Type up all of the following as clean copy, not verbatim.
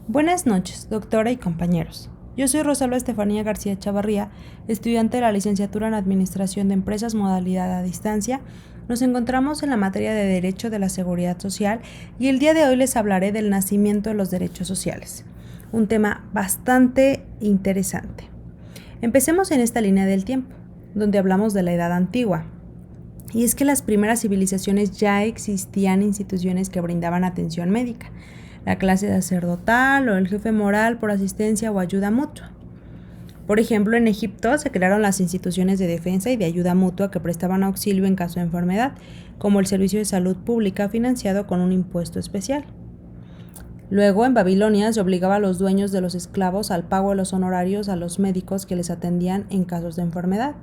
Buenas noches, doctora y compañeros. Yo soy Rosalba Estefanía García Chavarría, estudiante de la licenciatura en Administración de Empresas modalidad a distancia. Nos encontramos en la materia de Derecho de la Seguridad Social y el día de hoy les hablaré del nacimiento de los derechos sociales, un tema bastante interesante. Empecemos en esta línea del tiempo, donde hablamos de la Edad Antigua. Y es que las primeras civilizaciones ya existían instituciones que brindaban atención médica, la clase sacerdotal o el jefe moral por asistencia o ayuda mutua. Por ejemplo, en Egipto se crearon las instituciones de defensa y de ayuda mutua que prestaban auxilio en caso de enfermedad, como el servicio de salud pública financiado con un impuesto especial. Luego, en Babilonia se obligaba a los dueños de los esclavos al pago de los honorarios a los médicos que les atendían en casos de enfermedad.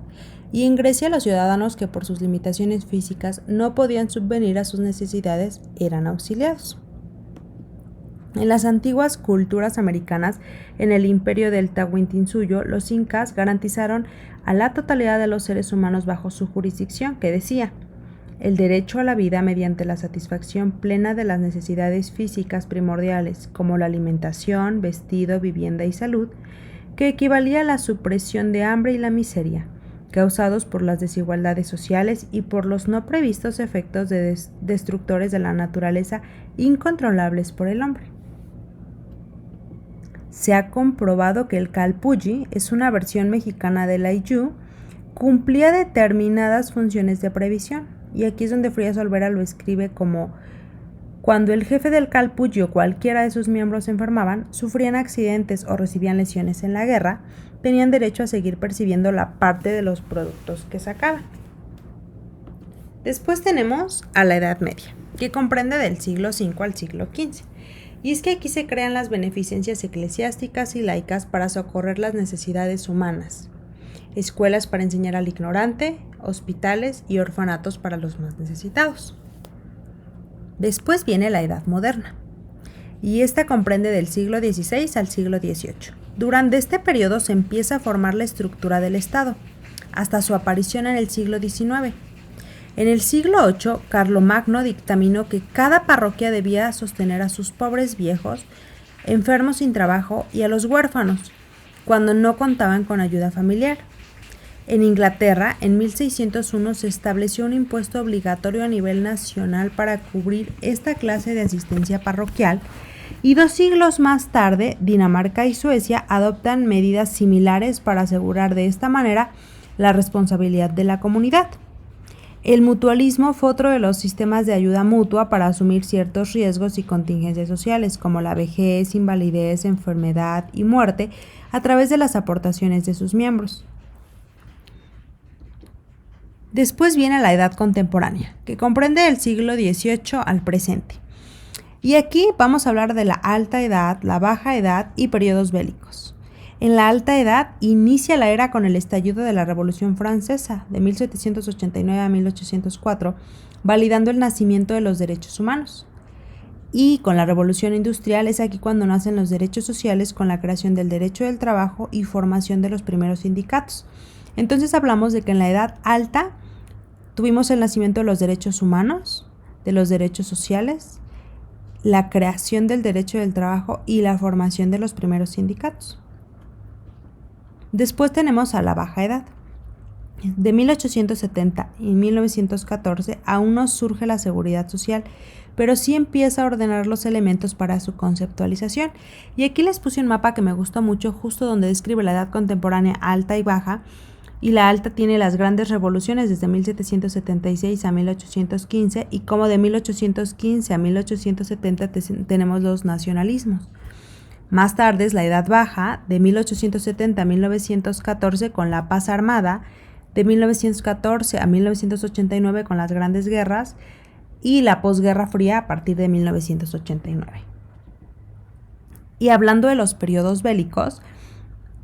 Y en Grecia, los ciudadanos que por sus limitaciones físicas no podían subvenir a sus necesidades eran auxiliados. En las antiguas culturas americanas, en el imperio del Tahuantinsuyo, los incas garantizaron a la totalidad de los seres humanos bajo su jurisdicción, que decía: el derecho a la vida mediante la satisfacción plena de las necesidades físicas primordiales, como la alimentación, vestido, vivienda y salud, que equivalía a la supresión de hambre y la miseria, causados por las desigualdades sociales y por los no previstos efectos destructores de la naturaleza incontrolables por el hombre. Se ha comprobado que el Calpulli es una versión mexicana del Ayllu, cumplía determinadas funciones de previsión, y aquí es donde Frías Olvera lo escribe como: cuando el jefe del Calpulli o cualquiera de sus miembros se enfermaban, sufrían accidentes o recibían lesiones en la guerra, tenían derecho a seguir percibiendo la parte de los productos que sacaban. Después tenemos a la Edad Media, que comprende del siglo V al siglo XV. Y es que aquí se crean las beneficencias eclesiásticas y laicas para socorrer las necesidades humanas, escuelas para enseñar al ignorante, hospitales y orfanatos para los más necesitados. Después viene la Edad Moderna, y esta comprende del siglo XVI al siglo XVIII. Durante este periodo se empieza a formar la estructura del Estado, hasta su aparición en el siglo XIX. En el siglo VIII, Carlomagno dictaminó que cada parroquia debía sostener a sus pobres viejos, enfermos sin trabajo y a los huérfanos, cuando no contaban con ayuda familiar. En Inglaterra, en 1601 se estableció un impuesto obligatorio a nivel nacional para cubrir esta clase de asistencia parroquial, y 2 siglos más tarde, Dinamarca y Suecia adoptan medidas similares para asegurar de esta manera la responsabilidad de la comunidad. El mutualismo fue otro de los sistemas de ayuda mutua para asumir ciertos riesgos y contingencias sociales, como la vejez, invalidez, enfermedad y muerte, a través de las aportaciones de sus miembros. Después viene la Edad Contemporánea, que comprende el siglo XVIII al presente. Y aquí vamos a hablar de la Alta Edad, la Baja Edad y periodos bélicos. En la Alta Edad inicia la era con el estallido de la Revolución Francesa de 1789 a 1804, validando el nacimiento de los derechos humanos. Y con la Revolución Industrial es aquí cuando nacen los derechos sociales, con la creación del derecho del trabajo y formación de los primeros sindicatos. Entonces hablamos de que en la Edad Alta tuvimos el nacimiento de los derechos humanos, de los derechos sociales, la creación del derecho del trabajo y la formación de los primeros sindicatos. Después tenemos a la Baja Edad. De 1870 y 1914 aún no surge la seguridad social, pero sí empieza a ordenar los elementos para su conceptualización. Y aquí les puse un mapa que me gustó mucho, justo donde describe la edad contemporánea alta y baja. Y la alta tiene las grandes revoluciones desde 1776 a 1815, y como de 1815 a 1870 tenemos los nacionalismos. Más tarde es la Edad Baja, de 1870 a 1914 con la paz armada, de 1914 a 1989 con las grandes guerras, y la posguerra fría a partir de 1989. Y hablando de los periodos bélicos,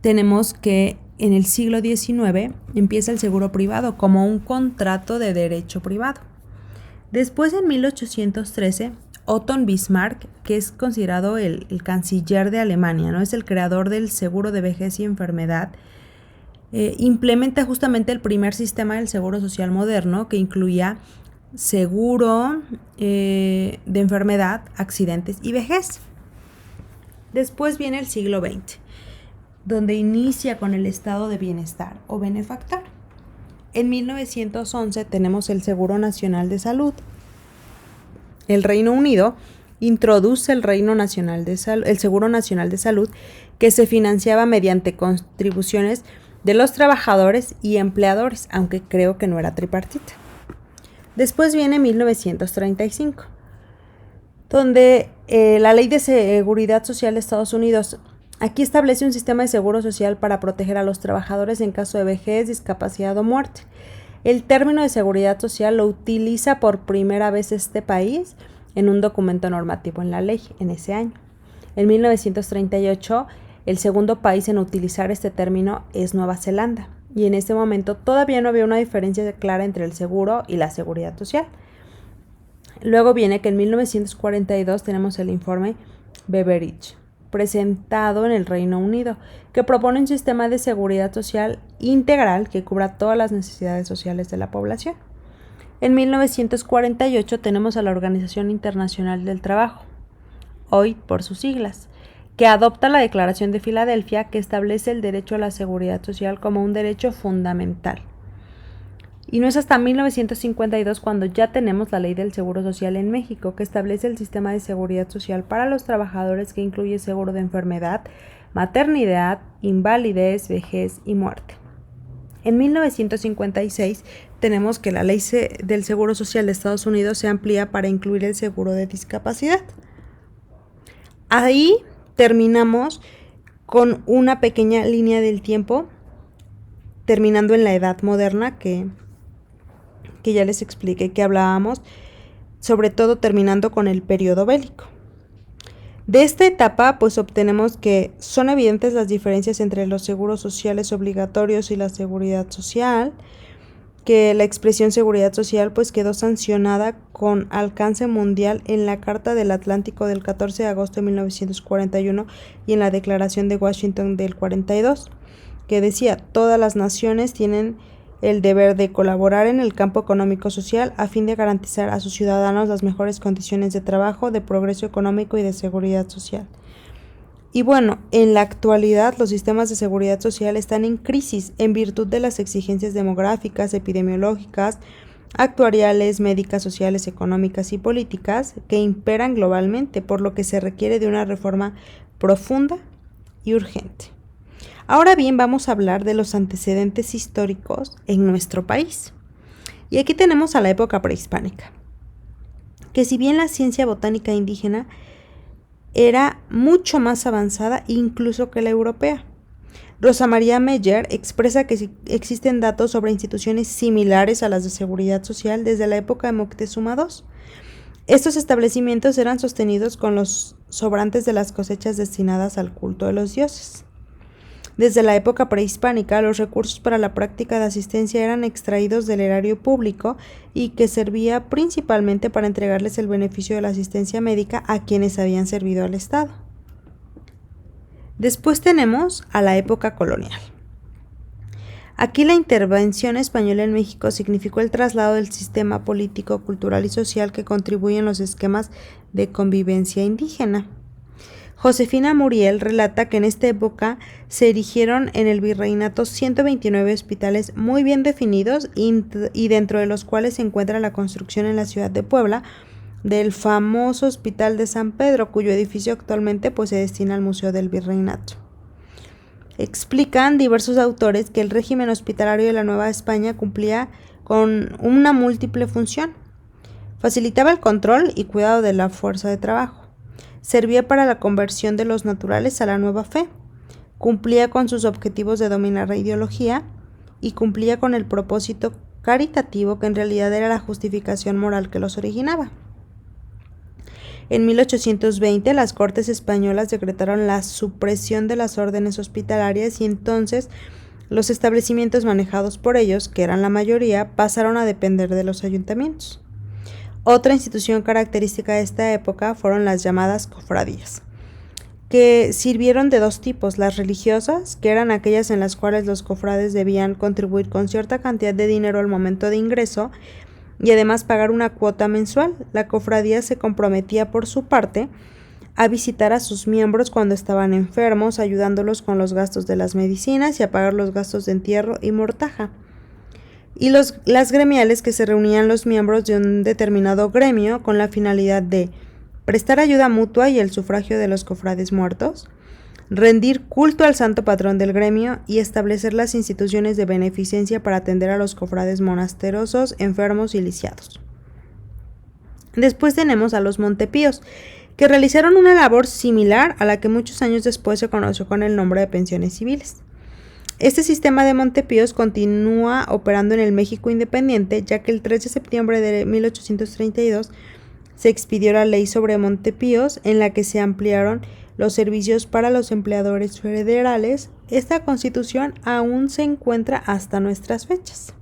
tenemos que en el siglo XIX empieza el seguro privado como un contrato de derecho privado. Después, en 1813, Otto Bismarck, que es considerado el canciller de Alemania, ¿no? Es el creador del seguro de vejez y enfermedad, implementa justamente el primer sistema del seguro social moderno, que incluía seguro de enfermedad, accidentes y vejez. Después viene el siglo XX, donde inicia con el estado de bienestar o benefactor. En 1911 tenemos el Seguro Nacional de Salud. El Reino Unido introduce el Seguro Nacional de Salud, que se financiaba mediante contribuciones de los trabajadores y empleadores, aunque creo que no era tripartita. Después viene 1935, donde la Ley de Seguridad Social de Estados Unidos aquí establece un sistema de seguro social para proteger a los trabajadores en caso de vejez, discapacidad o muerte. El término de seguridad social lo utiliza por primera vez este país en un documento normativo en la ley en ese año. En 1938, el segundo país en utilizar este término es Nueva Zelanda, y en ese momento todavía no había una diferencia clara entre el seguro y la seguridad social. Luego viene que en 1942 tenemos el informe Beveridge, presentado en el Reino Unido, que propone un sistema de seguridad social integral que cubra todas las necesidades sociales de la población. En 1948 tenemos a la Organización Internacional del Trabajo, hoy por sus siglas, que adopta la Declaración de Filadelfia, que establece el derecho a la seguridad social como un derecho fundamental. Y no es hasta 1952 cuando ya tenemos la Ley del Seguro Social en México, que establece el sistema de seguridad social para los trabajadores, que incluye seguro de enfermedad, maternidad, invalidez, vejez y muerte. En 1956 tenemos que la Ley del Seguro Social de Estados Unidos se amplía para incluir el seguro de discapacidad. Ahí terminamos con una pequeña línea del tiempo, terminando en la Edad Moderna, que ya les expliqué que hablábamos, sobre todo terminando con el periodo bélico. De esta etapa, pues obtenemos que son evidentes las diferencias entre los seguros sociales obligatorios y la seguridad social, que la expresión seguridad social pues quedó sancionada con alcance mundial en la Carta del Atlántico del 14 de agosto de 1941 y en la Declaración de Washington del 42, que decía: todas las naciones tienen el deber de colaborar en el campo económico-social a fin de garantizar a sus ciudadanos las mejores condiciones de trabajo, de progreso económico y de seguridad social. Y bueno, en la actualidad los sistemas de seguridad social están en crisis en virtud de las exigencias demográficas, epidemiológicas, actuariales, médicas, sociales, económicas y políticas que imperan globalmente, por lo que se requiere de una reforma profunda y urgente. Ahora bien, vamos a hablar de los antecedentes históricos en nuestro país. Y aquí tenemos a la época prehispánica, que si bien la ciencia botánica indígena era mucho más avanzada incluso que la europea. Rosa María Meyer expresa que existen datos sobre instituciones similares a las de seguridad social desde la época de Moctezuma II. Estos establecimientos eran sostenidos con los sobrantes de las cosechas destinadas al culto de los dioses. Desde la época prehispánica, los recursos para la práctica de asistencia eran extraídos del erario público y que servía principalmente para entregarles el beneficio de la asistencia médica a quienes habían servido al Estado. Después tenemos a la época colonial. Aquí la intervención española en México significó el traslado del sistema político, cultural y social que contribuye en los esquemas de convivencia indígena. Josefina Muriel relata que en esta época se erigieron en el virreinato 129 hospitales muy bien definidos y dentro de los cuales se encuentra la construcción en la ciudad de Puebla del famoso Hospital de San Pedro, cuyo edificio actualmente pues se destina al Museo del Virreinato. Explican diversos autores que el régimen hospitalario de la Nueva España cumplía con una múltiple función. Facilitaba el control y cuidado de la fuerza de trabajo. Servía para la conversión de los naturales a la nueva fe, cumplía con sus objetivos de dominar la ideología y cumplía con el propósito caritativo que en realidad era la justificación moral que los originaba. En 1820 las Cortes españolas decretaron la supresión de las órdenes hospitalarias y entonces los establecimientos manejados por ellos, que eran la mayoría, pasaron a depender de los ayuntamientos. Otra institución característica de esta época fueron las llamadas cofradías, que sirvieron de dos tipos: las religiosas, que eran aquellas en las cuales los cofrades debían contribuir con cierta cantidad de dinero al momento de ingreso y además pagar una cuota mensual. La cofradía se comprometía por su parte a visitar a sus miembros cuando estaban enfermos, ayudándolos con los gastos de las medicinas y a pagar los gastos de entierro y mortaja. Y las gremiales, que se reunían los miembros de un determinado gremio con la finalidad de prestar ayuda mutua y el sufragio de los cofrades muertos, rendir culto al santo patrón del gremio y establecer las instituciones de beneficencia para atender a los cofrades monasterosos, enfermos y lisiados. Después tenemos a los Montepíos, que realizaron una labor similar a la que muchos años después se conoció con el nombre de pensiones civiles. Este sistema de Montepíos continúa operando en el México independiente, ya que el 3 de septiembre de 1832 se expidió la ley sobre Montepíos, en la que se ampliaron los servicios para los empleadores federales. Esta constitución aún se encuentra hasta nuestras fechas.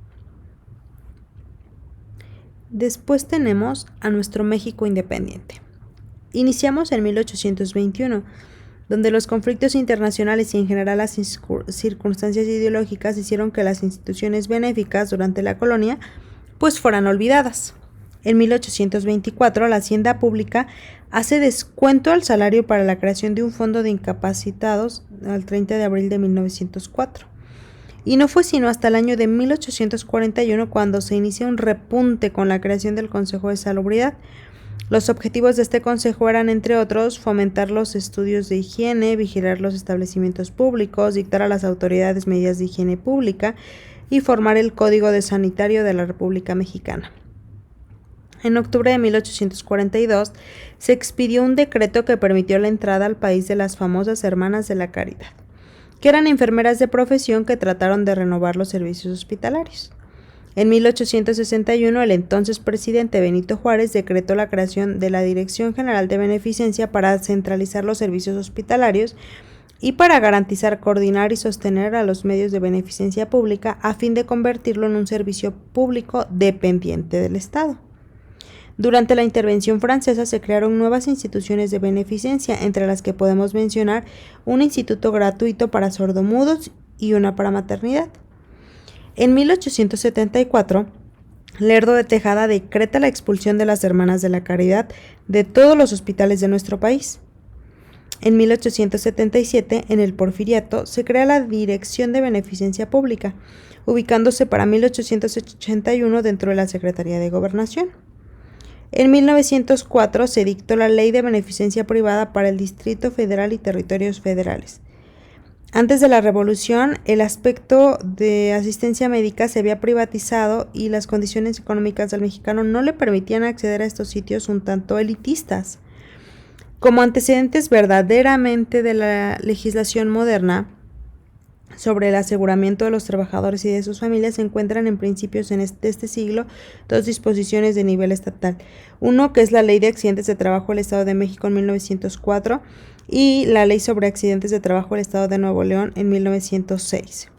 Después tenemos a nuestro México independiente. Iniciamos en 1821, donde los conflictos internacionales y en general las circunstancias ideológicas hicieron que las instituciones benéficas durante la colonia pues fueran olvidadas. En 1824, la Hacienda Pública hace descuento al salario para la creación de un fondo de incapacitados al 30 de abril de 1904. Y no fue sino hasta el año de 1841 cuando se inicia un repunte con la creación del Consejo de Salubridad. Los objetivos de este consejo eran, entre otros, fomentar los estudios de higiene, vigilar los establecimientos públicos, dictar a las autoridades medidas de higiene pública y formar el Código de Sanitario de la República Mexicana. En octubre de 1842 se expidió un decreto que permitió la entrada al país de las famosas Hermanas de la Caridad, que eran enfermeras de profesión que trataron de renovar los servicios hospitalarios. En 1861, el entonces presidente Benito Juárez decretó la creación de la Dirección General de Beneficencia para centralizar los servicios hospitalarios y para garantizar, coordinar y sostener a los medios de beneficencia pública a fin de convertirlo en un servicio público dependiente del Estado. Durante la intervención francesa se crearon nuevas instituciones de beneficencia, entre las que podemos mencionar un instituto gratuito para sordomudos y una para maternidad. En 1874, Lerdo de Tejada decreta la expulsión de las Hermanas de la Caridad de todos los hospitales de nuestro país. En 1877, en el Porfiriato, se crea la Dirección de Beneficencia Pública, ubicándose para 1881 dentro de la Secretaría de Gobernación. En 1904 se dictó la Ley de Beneficencia Privada para el Distrito Federal y territorios federales. Antes de la Revolución, el aspecto de asistencia médica se había privatizado y las condiciones económicas del mexicano no le permitían acceder a estos sitios un tanto elitistas. Como antecedentes verdaderamente de la legislación moderna sobre el aseguramiento de los trabajadores y de sus familias, se encuentran en principios de este siglo dos disposiciones de nivel estatal. Uno, que es la Ley de Accidentes de Trabajo del Estado de México en 1904 y la Ley sobre Accidentes de Trabajo del Estado de Nuevo León en 1906.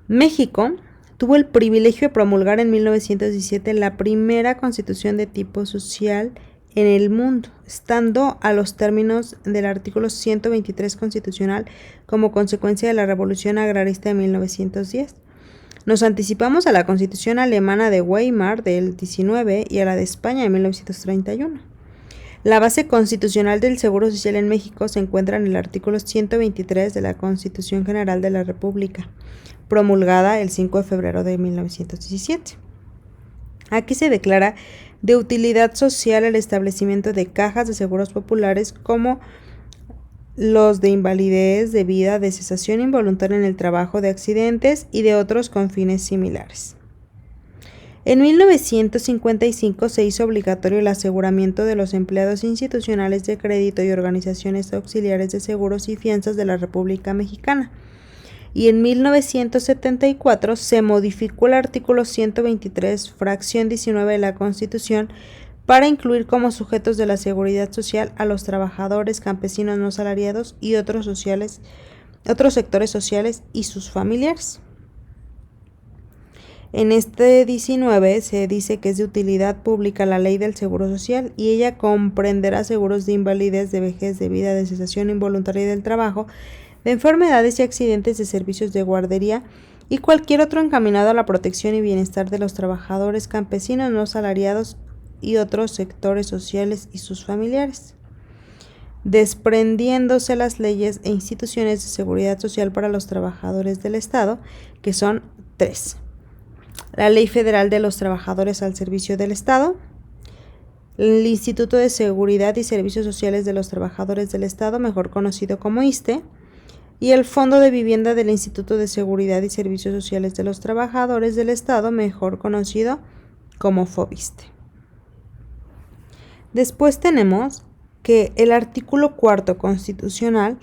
México tuvo el privilegio de promulgar en 1917 la primera constitución de tipo social en el mundo, estando a los términos del artículo 123 constitucional como consecuencia de la Revolución Agrarista de 1910. Nos anticipamos a la Constitución alemana de Weimar del 19 y a la de España de 1931. La base constitucional del Seguro Social en México se encuentra en el artículo 123 de la Constitución General de la República, promulgada el 5 de febrero de 1917. Aquí se declara de utilidad social el establecimiento de cajas de seguros populares como los de invalidez, de vida, de cesación involuntaria en el trabajo, de accidentes y de otros con fines similares. En 1955 se hizo obligatorio el aseguramiento de los empleados institucionales de crédito y organizaciones auxiliares de seguros y fianzas de la República Mexicana. Y en 1974 se modificó el artículo 123, fracción 19 de la Constitución, para incluir como sujetos de la seguridad social a los trabajadores, campesinos no salariados y otros sectores sociales y sus familiares. En este 19 se dice que es de utilidad pública la ley del Seguro Social y ella comprenderá seguros de invalidez, de vejez, de vida, de cesación involuntaria del trabajo, de enfermedades y accidentes, de servicios de guardería y cualquier otro encaminado a la protección y bienestar de los trabajadores, campesinos no salariados y otros sectores sociales y sus familiares. desprendiéndose las leyes e instituciones de seguridad social para los trabajadores del Estado, que son 3. La Ley Federal de los Trabajadores al Servicio del Estado, el Instituto de Seguridad y Servicios Sociales de los Trabajadores del Estado, mejor conocido como ISSSTE, y el Fondo de Vivienda del Instituto de Seguridad y Servicios Sociales de los Trabajadores del Estado, mejor conocido como FOBISSSTE. Después tenemos que el artículo 4 constitucional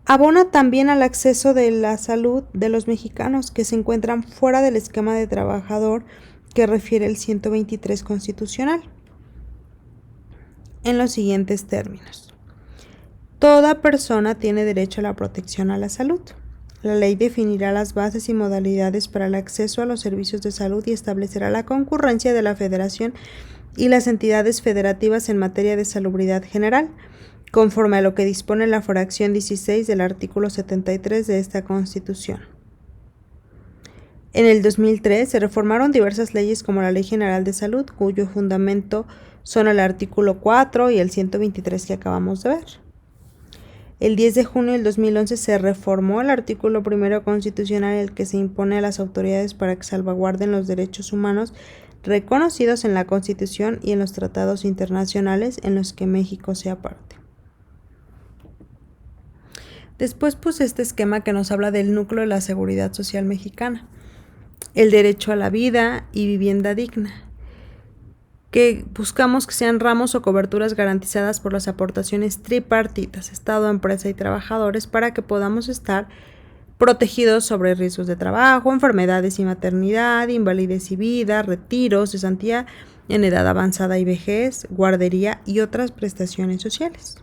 abona también al acceso de la salud de los mexicanos que se encuentran fuera del esquema de trabajador que refiere el 123 constitucional, en los siguientes términos. Toda persona tiene derecho a la protección a la salud. La ley definirá las bases y modalidades para el acceso a los servicios de salud y establecerá la concurrencia de la Federación y las entidades federativas en materia de salubridad general, conforme a lo que dispone la fracción 16 del artículo 73 de esta Constitución. En el 2003 se reformaron diversas leyes como la Ley General de Salud, cuyo fundamento son el artículo 4 y el 123 que acabamos de ver. El 10 de junio del 2011 se reformó el artículo 1 constitucional, en el que se impone a las autoridades para que salvaguarden los derechos humanos reconocidos en la Constitución y en los tratados internacionales en los que México sea parte. Después puse este esquema que nos habla del núcleo de la seguridad social mexicana, el derecho a la vida y vivienda digna, que buscamos que sean ramos o coberturas garantizadas por las aportaciones tripartitas, Estado, empresa y trabajadores, para que podamos estar protegidos sobre riesgos de trabajo, enfermedades y maternidad, invalidez y vida, retiros, cesantía en edad avanzada y vejez, guardería y otras prestaciones sociales.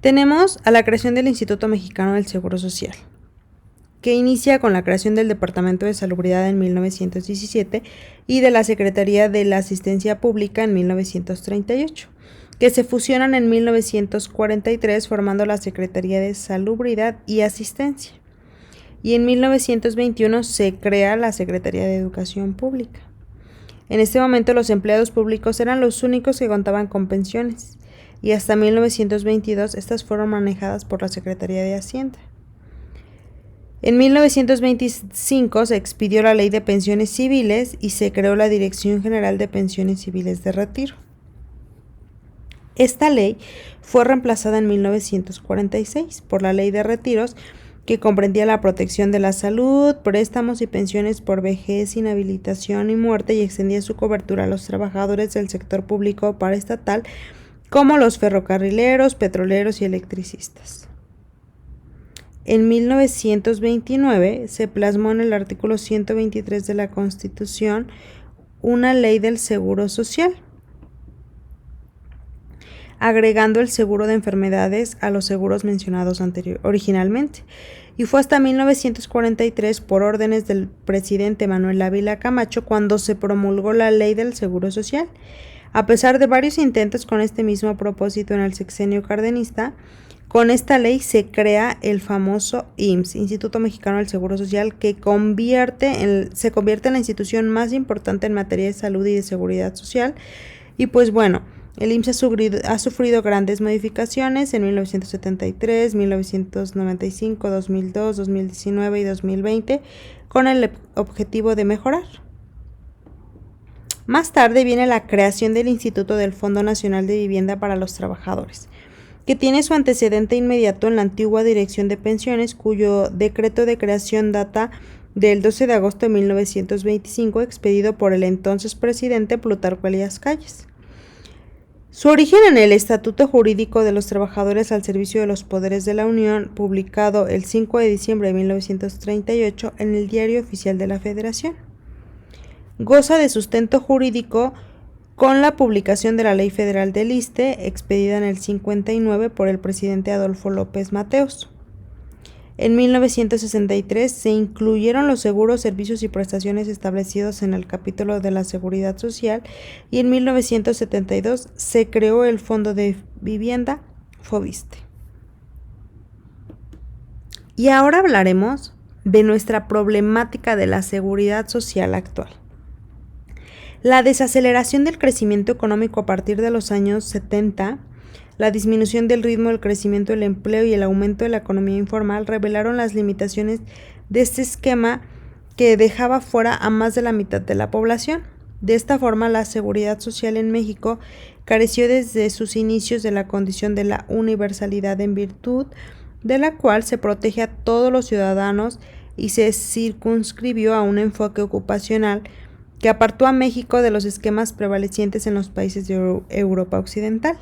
Tenemos a la creación del Instituto Mexicano del Seguro Social, que inicia con la creación del Departamento de Salubridad en 1917 y de la Secretaría de la Asistencia Pública en 1938, que se fusionan en 1943 formando la Secretaría de Salubridad y Asistencia, y en 1921 se crea la Secretaría de Educación Pública. En este momento los empleados públicos eran los únicos que contaban con pensiones, y hasta 1922 estas fueron manejadas por la Secretaría de Hacienda. En 1925 se expidió la Ley de Pensiones Civiles y se creó la Dirección General de Pensiones Civiles de Retiro. Esta ley fue reemplazada en 1946 por la Ley de Retiros, que comprendía la protección de la salud, préstamos y pensiones por vejez, inhabilitación y muerte, y extendía su cobertura a los trabajadores del sector público o paraestatal, como los ferrocarrileros, petroleros y electricistas. En 1929 se plasmó en el artículo 123 de la Constitución una ley del Seguro Social, agregando el seguro de enfermedades a los seguros mencionados originalmente, y fue hasta 1943, por órdenes del presidente Manuel Ávila Camacho, cuando se promulgó la Ley del Seguro Social. A pesar de varios intentos con este mismo propósito en el sexenio cardenista, con esta ley se crea el famoso IMSS, Instituto Mexicano del Seguro Social, que se convierte en la institución más importante en materia de salud y de seguridad social. Y pues bueno, el IMSS ha sufrido grandes modificaciones en 1973, 1995, 2002, 2019 y 2020, con el objetivo de mejorar. Más tarde viene la creación del Instituto del Fondo Nacional de Vivienda para los Trabajadores, que tiene su antecedente inmediato en la antigua Dirección de Pensiones, cuyo decreto de creación data del 12 de agosto de 1925, expedido por el entonces presidente Plutarco Elías Calles. Su origen en el Estatuto Jurídico de los Trabajadores al Servicio de los Poderes de la Unión, publicado el 5 de diciembre de 1938 en el Diario Oficial de la Federación. Goza de sustento jurídico con la publicación de la Ley Federal del ISSSTE, expedida en el 59 por el presidente Adolfo López Mateos. En 1963 se incluyeron los seguros, servicios y prestaciones establecidos en el capítulo de la Seguridad Social, y en 1972 se creó el Fondo de Vivienda, FOBISSSTE. Y ahora hablaremos de nuestra problemática de la seguridad social actual. La desaceleración del crecimiento económico a partir de los años 70, la disminución del ritmo del crecimiento del empleo y el aumento de la economía informal revelaron las limitaciones de este esquema que dejaba fuera a más de la mitad de la población. De esta forma, la seguridad social en México careció desde sus inicios de la condición de la universalidad, en virtud de la cual se protege a todos los ciudadanos y se circunscribió a un enfoque ocupacional que apartó a México de los esquemas prevalecientes en los países de Europa Occidental.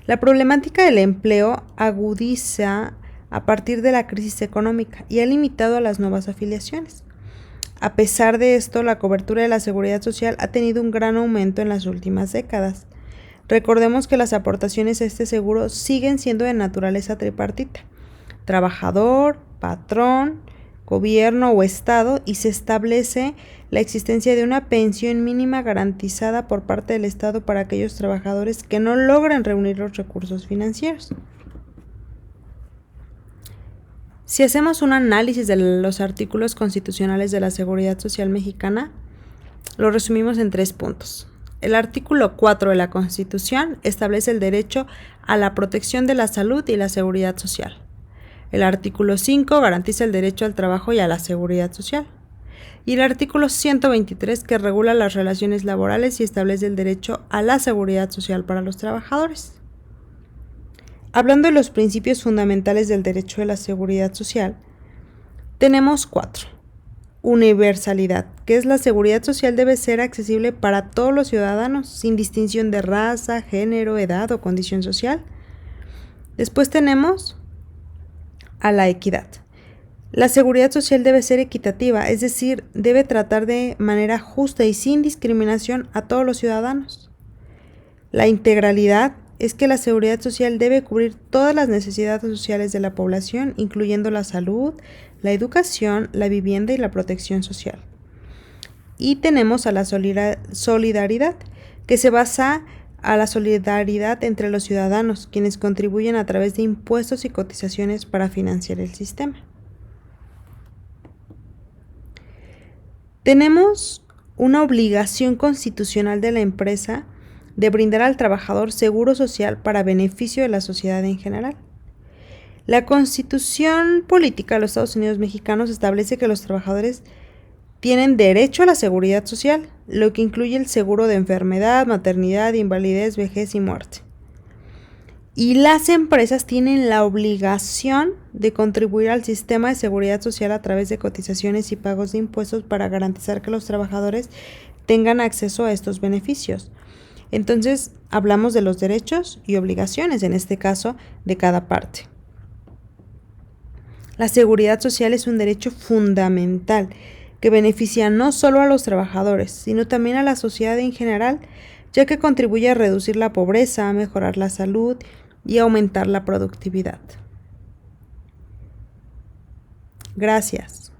La problemática del empleo agudiza a partir de la crisis económica y ha limitado a las nuevas afiliaciones. A pesar de esto, la cobertura de la seguridad social ha tenido un gran aumento en las últimas décadas. Recordemos que las aportaciones a este seguro siguen siendo de naturaleza tripartita: trabajador, patrón, gobierno o Estado, y se establece la existencia de una pensión mínima garantizada por parte del Estado para aquellos trabajadores que no logran reunir los recursos financieros. Si hacemos un análisis de los artículos constitucionales de la Seguridad Social mexicana, lo resumimos en 3 puntos. El artículo 4 de la Constitución establece el derecho a la protección de la salud y la seguridad social. El artículo 5 garantiza el derecho al trabajo y a la seguridad social. Y el artículo 123, que regula las relaciones laborales y establece el derecho a la seguridad social para los trabajadores. Hablando de los principios fundamentales del derecho de la seguridad social, tenemos 4. Universalidad, que es la seguridad social debe ser accesible para todos los ciudadanos, sin distinción de raza, género, edad o condición social. Después tenemos a la equidad. La seguridad social debe ser equitativa, es decir, debe tratar de manera justa y sin discriminación a todos los ciudadanos. La integralidad es que la seguridad social debe cubrir todas las necesidades sociales de la población, incluyendo la salud, la educación, la vivienda y la protección social. Y tenemos a la solidaridad, que se basa a la solidaridad entre los ciudadanos, quienes contribuyen a través de impuestos y cotizaciones para financiar el sistema. Tenemos una obligación constitucional de la empresa de brindar al trabajador seguro social para beneficio de la sociedad en general. La Constitución Política de los Estados Unidos Mexicanos establece que los trabajadores tienen derecho a la seguridad social, lo que incluye el seguro de enfermedad, maternidad, invalidez, vejez y muerte. Y las empresas tienen la obligación de contribuir al sistema de seguridad social a través de cotizaciones y pagos de impuestos para garantizar que los trabajadores tengan acceso a estos beneficios. Entonces, hablamos de los derechos y obligaciones, en este caso, de cada parte. La seguridad social es un derecho fundamental que beneficia no solo a los trabajadores, sino también a la sociedad en general, ya que contribuye a reducir la pobreza, a mejorar la salud y aumentar la productividad. Gracias.